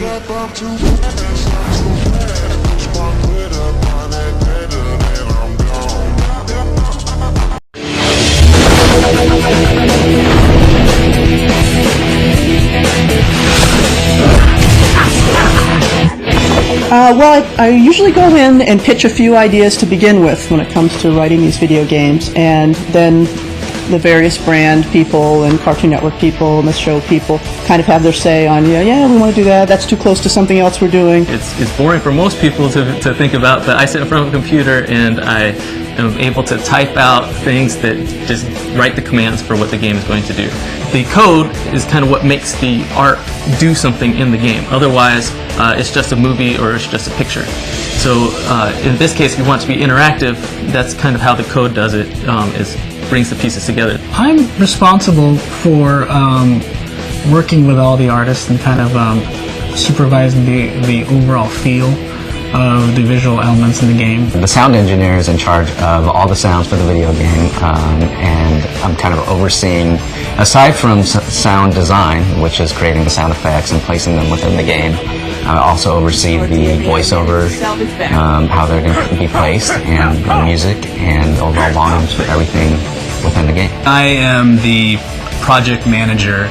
Well, I usually go in and pitch a few ideas to begin with when it comes to writing these video games, and then the various brand people and Cartoon Network people and the show people kind of have their say on, yeah, we want to do that, that's too close to something else we're doing. It's boring for most people to think about, but I sit in front of a computer and I am able to type out things that just write the commands for what the game is going to do. The code is kind of what makes the art do something in the game. Otherwise, it's just a movie or it's just a picture. So in this case, if you want to be interactive, that's kind of how the code does it, brings the pieces together. I'm responsible for working with all the artists and kind of supervising the overall feel of the visual elements in the game. The sound engineer is in charge of all the sounds for the video game, and I'm kind of overseeing, aside from sound design, which is creating the sound effects and placing them within the game, I also oversee the voiceover, how they're going to be placed, and the music, and overall volumes for everything within the game. I am the project manager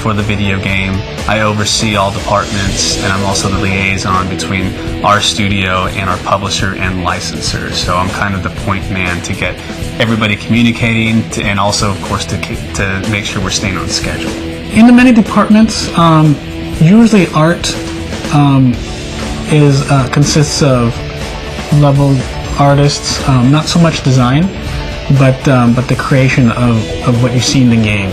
for the video game. I oversee all departments, and I'm also the liaison between our studio and our publisher and licensor. So I'm kind of the point man to get everybody communicating, and also, of course, to make sure we're staying on schedule. In the many departments, usually art consists of level artists, not so much design, but the creation of what you see in the game.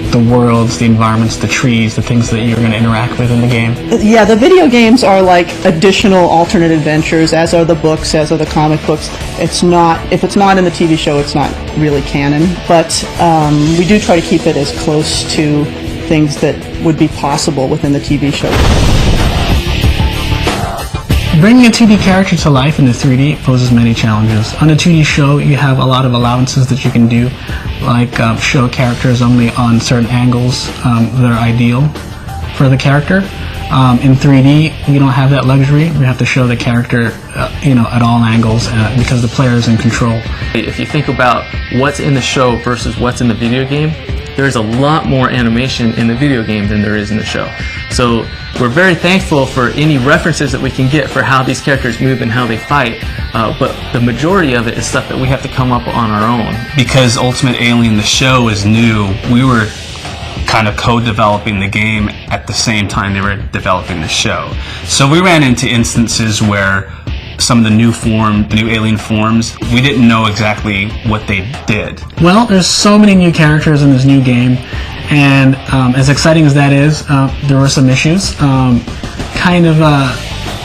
The worlds, the environments, the trees, the things that you're going to interact with in the game. Yeah, the video games are like additional alternate adventures, as are the books, as are the comic books. It's not, if it's not in the TV show, it's not really canon, but we do try to keep it as close to things that would be possible within the TV show. Bringing a 2D character to life in the 3D poses many challenges. On a 2D show, you have a lot of allowances that you can do, like show characters only on certain angles that are ideal for the character. In 3D, we don't have that luxury. We have to show the character, at all angles because the player is in control. If you think about what's in the show versus what's in the video game, there's a lot more animation in the video game than there is in the show. So we're very thankful for any references that we can get for how these characters move and how they fight, but the majority of it is stuff that we have to come up on our own. Because Ultimate Alien, the show, is new, we were kind of co-developing the game at the same time they were developing the show. So we ran into instances where some of the new alien forms, we didn't know exactly what they did. Well, there's so many new characters in this new game, and as exciting as that is, there were some issues.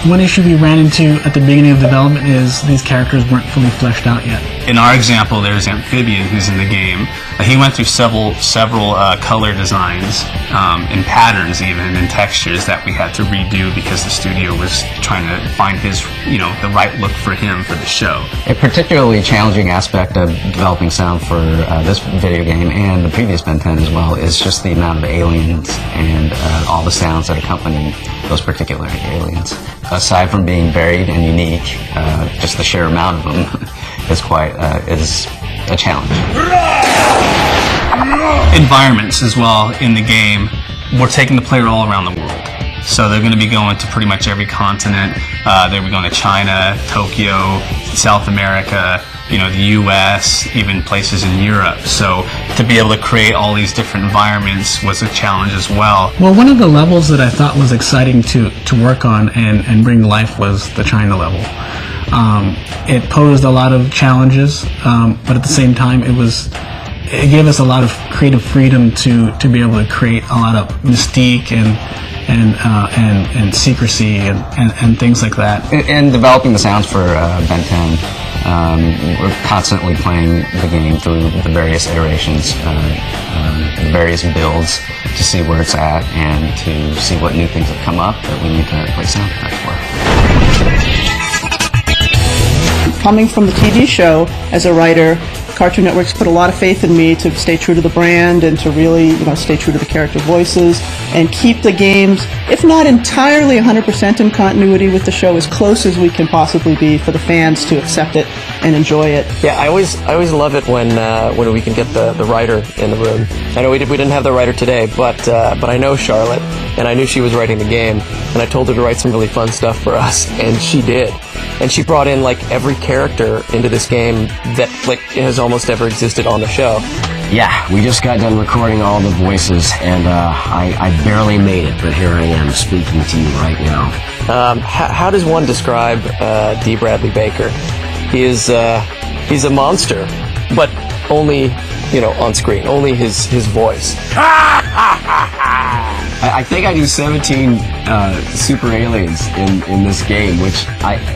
One issue we ran into at the beginning of development is these characters weren't fully fleshed out yet. In our example, there's Amphibian, who's in the game. He went through several color designs and patterns, even, and textures that we had to redo because the studio was trying to find his, the right look for him for the show. A particularly challenging aspect of developing sound for this video game and the previous Ben 10 as well is just the amount of aliens and all the sounds that accompany those particular aliens. Aside from being varied and unique, just the sheer amount of them is a challenge. Environments as well in the game, we're taking the player all around the world. So they're going to be going to pretty much every continent. They're going to be going to China, Tokyo, South America, the US, even places in Europe. So to be able to create all these different environments was a challenge as well. Well, one of the levels that I thought was exciting to work on and bring to life was the China level. It posed a lot of challenges, but at the same time it gave us a lot of creative freedom to be able to create a lot of mystique and secrecy and things like that. In developing the sounds for Ben 10, we're constantly playing the game through the various iterations, the various builds to see where it's at and to see what new things have come up that we need to play sound effects for. Coming from the TV show as a writer, Cartoon Network's put a lot of faith in me to stay true to the brand and to really, stay true to the character voices. and keep the games, if not entirely 100% in continuity with the show, as close as we can possibly be for the fans to accept it and enjoy it. Yeah, I always love it when we can get the writer in the room. I know we didn't have the writer today, but I know Charlotte, and I knew she was writing the game, and I told her to write some really fun stuff for us, and she did. And she brought in like every character into this game that like has almost ever existed on the show. Yeah, we just got done recording all the voices, and I barely made it, but here I am speaking to you right now. How does one describe D. Bradley Baker? He's a monster, but only on screen, only his voice. I think I do 17 super aliens in this game, which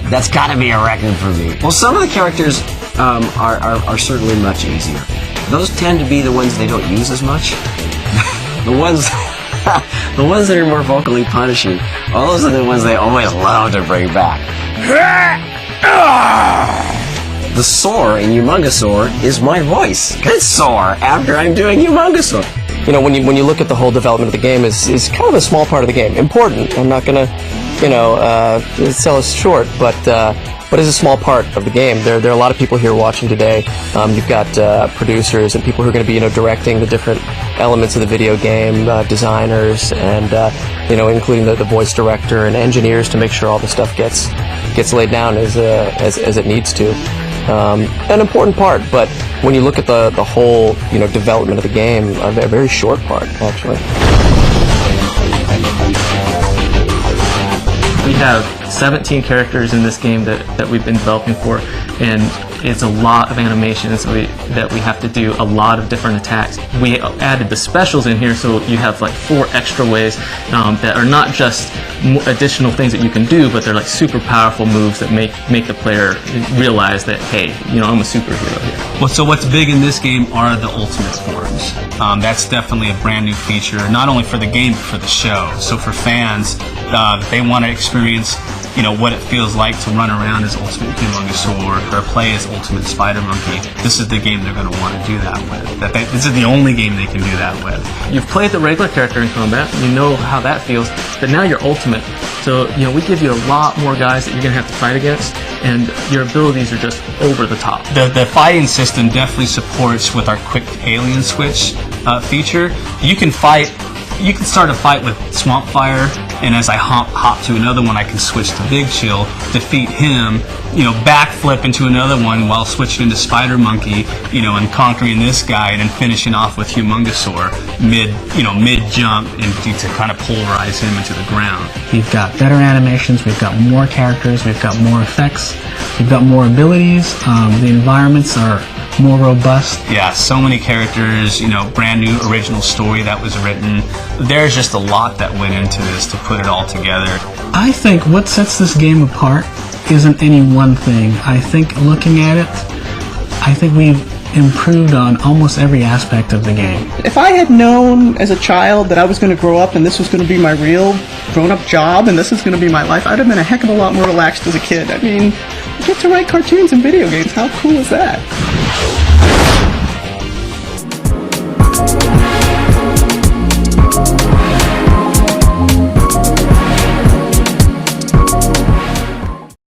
that's got to be a record for me. Well, some of the characters are certainly much easier. Those tend to be the ones they don't use as much. the ones that are more vocally punishing. All those are the ones they always love to bring back. The soar in Humongosaur is my voice. Good soar after I'm doing Humongosaur. When you look at the whole development of the game, is kind of a small part of the game. Important. I'm not gonna, sell us short, but it's a small part of the game. There are a lot of people here watching today. You've got producers and people who are going to be, directing the different elements of the video game, designers, and including the voice director and engineers to make sure all the stuff gets laid down as it needs to. An important part, but when you look at the whole development of the game, a very short part actually. We have 17 characters in this game that we've been developing for, and it's a lot of animations that we have to do, a lot of different attacks. We added the specials in here, so you have like 4 extra ways that are not just additional things that you can do, but they're like super powerful moves that make the player realize that, hey, I'm a superhero here. Well, so what's big in this game are the ultimate forms. That's definitely a brand new feature, not only for the game, but for the show. So for fans, they want to experience, what it feels like to run around as Ultimate Humongosaur or play as Ultimate Spider Monkey. This is the game they're going to want to do that with. This is the only game they can do that with. You've played the regular character in combat, you know how that feels, but now you're Ultimate. So, we give you a lot more guys that you're going to have to fight against, and your abilities are just over the top. The fighting system definitely supports with our quick alien switch feature. You can start a fight with Swamp Fire, and as I hop to another one, I can switch to Big Chill, defeat him, backflip into another one while switching into Spider Monkey, and conquering this guy, and then finishing off with Humongosaur mid jump, and to kind of pulverize him into the ground. We've got better animations, we've got more characters, we've got more effects, we've got more abilities, the environments are more robust. Yeah, so many characters, brand new original story that was written. There's just a lot that went into this to put it all together. I think what sets this game apart isn't any one thing. I think looking at it, I think we've improved on almost every aspect of the game. If I had known as a child that I was going to grow up and this was going to be my real grown-up job and this is going to be my life, I'd have been a heck of a lot more relaxed as a kid. I mean, I get to write cartoons and video games. How cool is that?